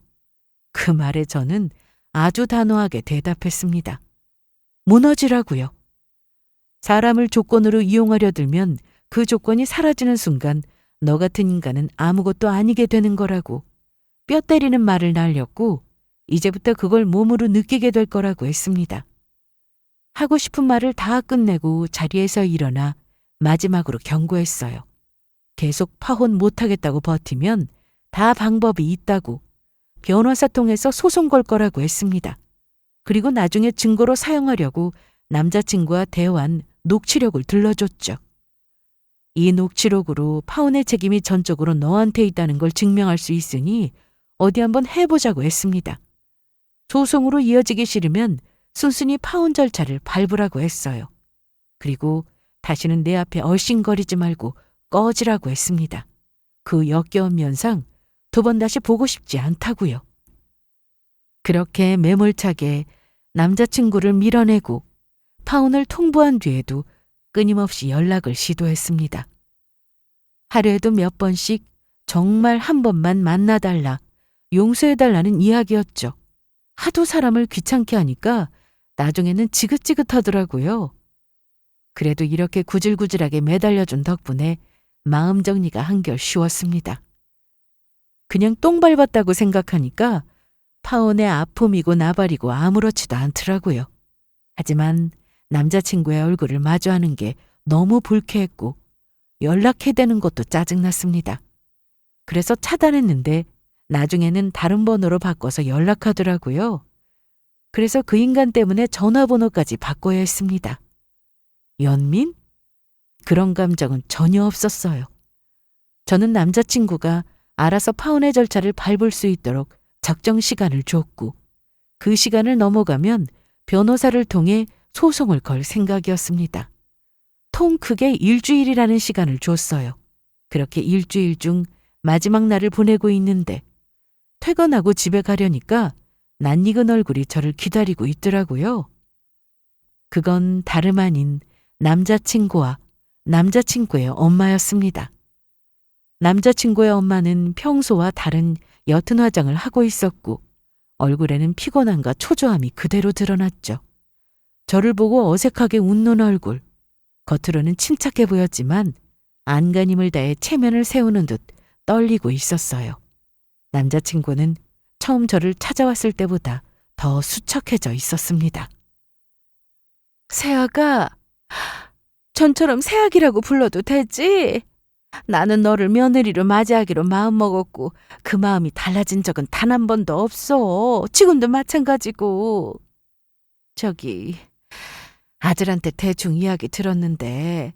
그 말에 저는 아주 단호하게 대답했습니다. 무너지라고요. 사람을 조건으로 이용하려 들면 그 조건이 사라지는 순간 너 같은 인간은 아무것도 아니게 되는 거라고 뼈 때리는 말을 날렸고 이제부터 그걸 몸으로 느끼게 될 거라고 했습니다. 하고 싶은 말을 다 끝내고 자리에서 일어나 마지막으로 경고했어요. 계속 파혼 못하겠다고 버티면 다 방법이 있다고 변호사 통해서 소송 걸 거라고 했습니다. 그리고 나중에 증거로 사용하려고 남자친구와 대화한 녹취록을 들려줬죠. 이 녹취록으로 파혼의 책임이 전적으로 너한테 있다는 걸 증명할 수 있으니 어디 한번 해보자고 했습니다. 소송으로 이어지기 싫으면 순순히 파혼 절차를 밟으라고 했어요. 그리고 다시는 내 앞에 얼씬거리지 말고 꺼지라고 했습니다. 그 역겨운 면상 2번 다시 보고 싶지 않다고요. 그렇게 매몰차게 남자친구를 밀어내고 파혼을 통보한 뒤에도 끊임없이 연락을 시도했습니다. 하루에도 몇 번씩 정말 한 번만 만나달라, 용서해달라는 이야기였죠. 하도 사람을 귀찮게 하니까 나중에는 지긋지긋하더라고요. 그래도 이렇게 구질구질하게 매달려준 덕분에 마음 정리가 한결 쉬웠습니다. 그냥 똥 밟았다고 생각하니까 파혼의 아픔이고 나발이고 아무렇지도 않더라고요. 하지만 남자친구의 얼굴을 마주하는 게 너무 불쾌했고 연락해대는 것도 짜증났습니다. 그래서 차단했는데 나중에는 다른 번호로 바꿔서 연락하더라고요. 그래서 그 인간 때문에 전화번호까지 바꿔야 했습니다. 연민? 그런 감정은 전혀 없었어요. 저는 남자친구가 알아서 파혼의 절차를 밟을 수 있도록 적정 시간을 줬고 그 시간을 넘어가면 변호사를 통해 소송을 걸 생각이었습니다. 통 크게 일주일이라는 시간을 줬어요. 그렇게 일주일 중 마지막 날을 보내고 있는데 퇴근하고 집에 가려니까 낯익은 얼굴이 저를 기다리고 있더라고요. 그건 다름 아닌 남자친구와 남자친구의 엄마였습니다. 남자친구의 엄마는 평소와 다른 옅은 화장을 하고 있었고 얼굴에는 피곤함과 초조함이 그대로 드러났죠. 저를 보고 어색하게 웃는 얼굴, 겉으로는 침착해 보였지만 안간힘을 다해 체면을 세우는 듯 떨리고 있었어요. 남자친구는 처음 저를 찾아왔을 때보다 더 수척해져 있었습니다. 새아가, 전처럼 새아기라고 불러도 되지? 나는 너를 며느리로 맞이하기로 마음먹었고 그 마음이 달라진 적은 단 한 번도 없어. 지금도 마찬가지고. 저기, 아들한테 대충 이야기 들었는데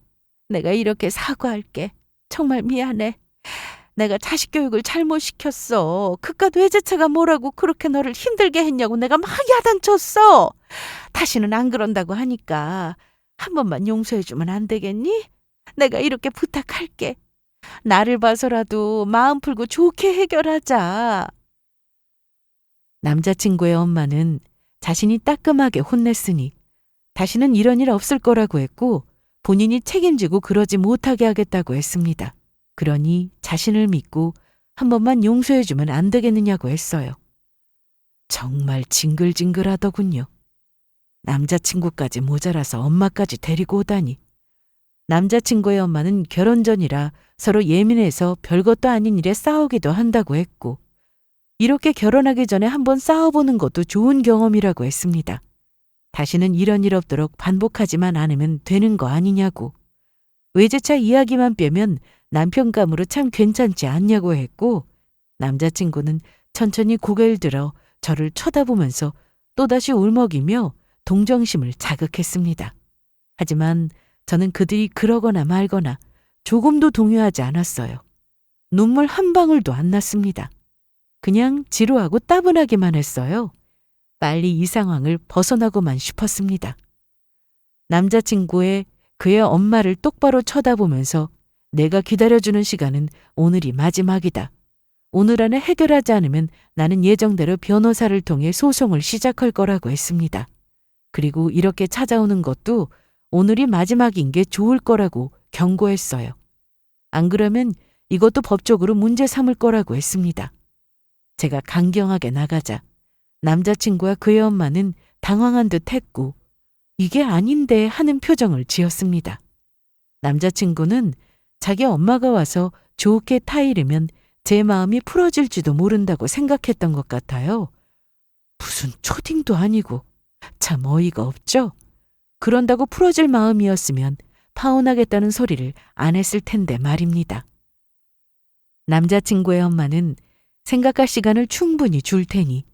내가 이렇게 사과할게. 정말 미안해. 내가 자식 교육을 잘못 시켰어. 그깟 외제차가 뭐라고 그렇게 너를 힘들게 했냐고 내가 막 야단쳤어. 다시는 안 그런다고 하니까 한 번만 용서해주면 안 되겠니? 내가 이렇게 부탁할게. 나를 봐서라도 마음 풀고 좋게 해결하자. 남자친구의 엄마는 자신이 따끔하게 혼냈으니 다시는 이런 일 없을 거라고 했고 본인이 책임지고 그러지 못하게 하겠다고 했습니다. 그러니 자신을 믿고 한 번만 용서해주면 안 되겠느냐고 했어요. 정말 징글징글하더군요. 남자친구까지 모자라서 엄마까지 데리고 오다니. 남자친구의 엄마는 결혼 전이라 서로 예민해서 별것도 아닌 일에 싸우기도 한다고 했고 이렇게 결혼하기 전에 한번 싸워보는 것도 좋은 경험이라고 했습니다. 다시는 이런 일 없도록 반복하지만 않으면 되는 거 아니냐고. 외제차 이야기만 빼면 남편감으로 참 괜찮지 않냐고 했고 남자친구는 천천히 고개를 들어 저를 쳐다보면서 또다시 울먹이며 동정심을 자극했습니다. 하지만 저는 그들이 그러거나 말거나 조금도 동요하지 않았어요. 눈물 한 방울도 안 났습니다. 그냥 지루하고 따분하기만 했어요. 빨리 이 상황을 벗어나고만 싶었습니다. 남자친구의 그의 엄마를 똑바로 쳐다보면서 내가 기다려주는 시간은 오늘이 마지막이다. 오늘 안에 해결하지 않으면 나는 예정대로 변호사를 통해 소송을 시작할 거라고 했습니다. 그리고 이렇게 찾아오는 것도 오늘이 마지막인 게 좋을 거라고 경고했어요. 안 그러면 이것도 법적으로 문제 삼을 거라고 했습니다. 제가 강경하게 나가자 남자친구와 그의 엄마는 당황한 듯 했고 이게 아닌데 하는 표정을 지었습니다. 남자친구는 자기 엄마가 와서 좋게 타이르면 제 마음이 풀어질지도 모른다고 생각했던 것 같아요. 무슨 초딩도 아니고 참 어이가 없죠? 그런다고 풀어질 마음이었으면 파혼하겠다는 소리를 안 했을 텐데 말입니다. 남자친구의 엄마는 생각할 시간을 충분히 줄 테니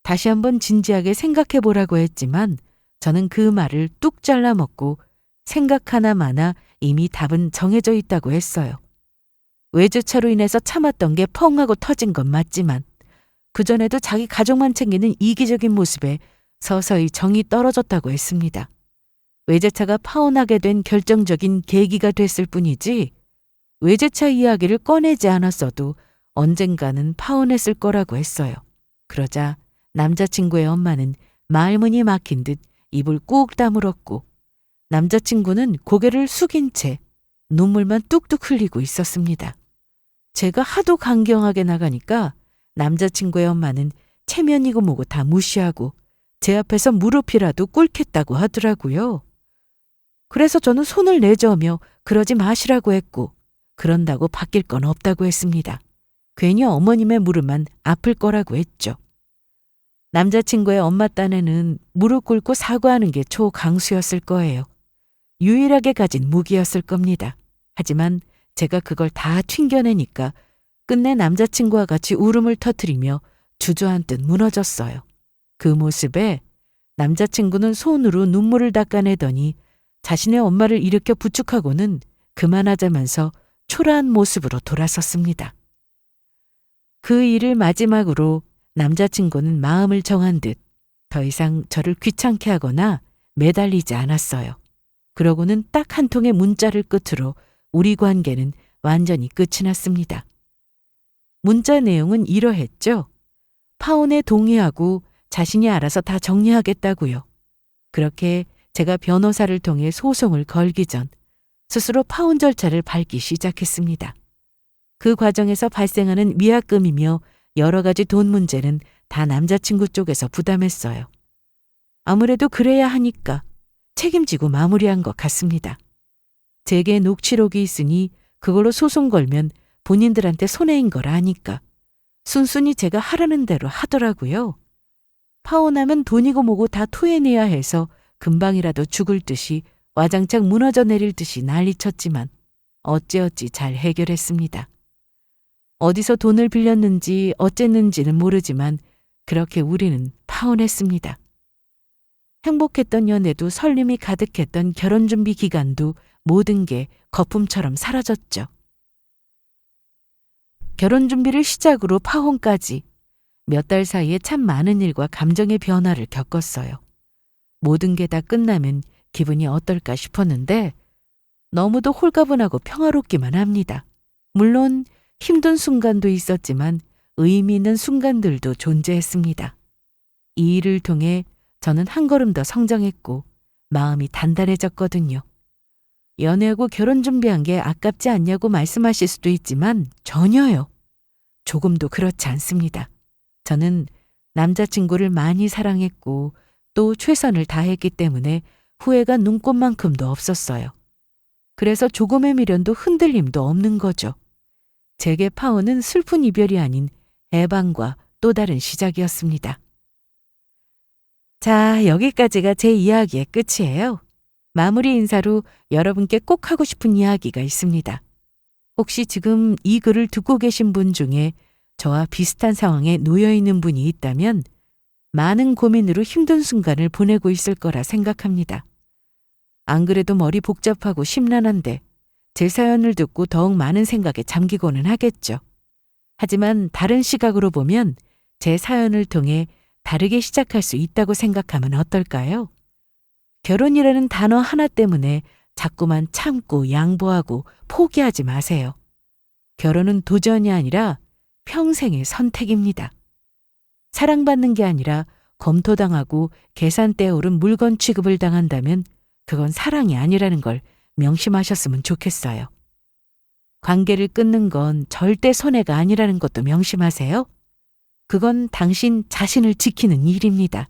다시 한번 진지하게 생각해 보라고 했지만 저는 그 말을 뚝 잘라 먹고 생각 하나 마나 이미 답은 정해져 있다고 했어요. 외제차로 인해서 참았던 게 펑 하고 터진 건 맞지만 그전에도 자기 가족만 챙기는 이기적인 모습에 서서히 정이 떨어졌다고 했습니다. 외제차가 파혼하게 된 결정적인 계기가 됐을 뿐이지 외제차 이야기를 꺼내지 않았어도 언젠가는 파혼했을 거라고 했어요. 그러자 남자친구의 엄마는 말문이 막힌 듯 입을 꾹 다물었고 남자친구는 고개를 숙인 채 눈물만 뚝뚝 흘리고 있었습니다. 제가 하도 강경하게 나가니까 남자친구의 엄마는 체면이고 뭐고 다 무시하고 제 앞에서 무릎이라도 꿇겠다고 하더라고요. 그래서 저는 손을 내저으며 그러지 마시라고 했고 그런다고 바뀔 건 없다고 했습니다. 괜히 어머님의 무릎만 아플 거라고 했죠. 남자친구의 엄마 딴에는 무릎 꿇고 사과하는 게 초강수였을 거예요. 유일하게 가진 무기였을 겁니다. 하지만 제가 그걸 다 튕겨내니까 끝내 남자친구와 같이 울음을 터뜨리며 주저앉듯 무너졌어요. 그 모습에 남자친구는 손으로 눈물을 닦아내더니 자신의 엄마를 일으켜 부축하고는 그만하자면서 초라한 모습으로 돌아섰습니다. 그 일을 마지막으로 남자친구는 마음을 정한 듯 더 이상 저를 귀찮게 하거나 매달리지 않았어요. 그러고는 딱 한 통의 문자를 끝으로 우리 관계는 완전히 끝이 났습니다. 문자 내용은 이러했죠. 파혼에 동의하고 자신이 알아서 다 정리하겠다고요. 그렇게 제가 변호사를 통해 소송을 걸기 전 스스로 파혼 절차를 밟기 시작했습니다. 그 과정에서 발생하는 미약금이며 여러 가지 돈 문제는 다 남자친구 쪽에서 부담했어요. 아무래도 그래야 하니까 책임지고 마무리한 것 같습니다. 제게 녹취록이 있으니 그걸로 소송 걸면 본인들한테 손해인 걸 아니까 순순히 제가 하라는 대로 하더라고요. 파혼하면 돈이고 뭐고 다 토해내야 해서 금방이라도 죽을 듯이 와장창 무너져 내릴 듯이 난리쳤지만 어찌어찌 잘 해결했습니다. 어디서 돈을 빌렸는지 어쨌는지는 모르지만 그렇게 우리는 파혼했습니다. 행복했던 연애도 설렘이 가득했던 결혼준비 기간도 모든 게 거품처럼 사라졌죠. 결혼준비를 시작으로 파혼까지 몇 달 사이에 참 많은 일과 감정의 변화를 겪었어요. 모든 게 다 끝나면 기분이 어떨까 싶었는데 너무도 홀가분하고 평화롭기만 합니다. 물론 힘든 순간도 있었지만 의미 있는 순간들도 존재했습니다. 이 일을 통해 저는 한 걸음 더 성장했고 마음이 단단해졌거든요. 연애하고 결혼 준비한 게 아깝지 않냐고 말씀하실 수도 있지만 전혀요. 조금도 그렇지 않습니다. 저는 남자친구를 많이 사랑했고 또 최선을 다했기 때문에 후회가 눈꼽만큼도 없었어요. 그래서 조금의 미련도 흔들림도 없는 거죠. 제게 파혼은 슬픈 이별이 아닌 해방과 또 다른 시작이었습니다. 자, 여기까지가 제 이야기의 끝이에요. 마무리 인사로 여러분께 꼭 하고 싶은 이야기가 있습니다. 혹시 지금 이 글을 듣고 계신 분 중에 저와 비슷한 상황에 놓여 있는 분이 있다면 많은 고민으로 힘든 순간을 보내고 있을 거라 생각합니다. 안 그래도 머리 복잡하고 심란한데 제 사연을 듣고 더욱 많은 생각에 잠기고는 하겠죠. 하지만 다른 시각으로 보면 제 사연을 통해 다르게 시작할 수 있다고 생각하면 어떨까요? 결혼이라는 단어 하나 때문에 자꾸만 참고 양보하고 포기하지 마세요. 결혼은 도전이 아니라 평생의 선택입니다. 사랑받는 게 아니라 검토당하고 계산대에 오른 물건 취급을 당한다면 그건 사랑이 아니라는 걸 명심하셨으면 좋겠어요. 관계를 끊는 건 절대 손해가 아니라는 것도 명심하세요. 그건 당신 자신을 지키는 일입니다.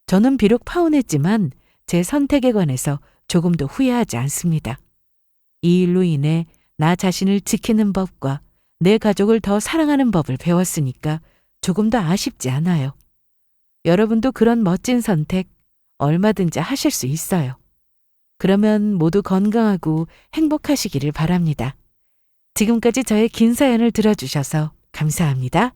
저는 비록 파혼했지만 제 선택에 관해서 조금도 후회하지 않습니다. 이 일로 인해 나 자신을 지키는 법과 내 가족을 더 사랑하는 법을 배웠으니까 조금 더 아쉽지 않아요. 여러분도 그런 멋진 선택 얼마든지 하실 수 있어요. 그러면 모두 건강하고 행복하시기를 바랍니다. 지금까지 저의 긴 사연을 들어주셔서 감사합니다.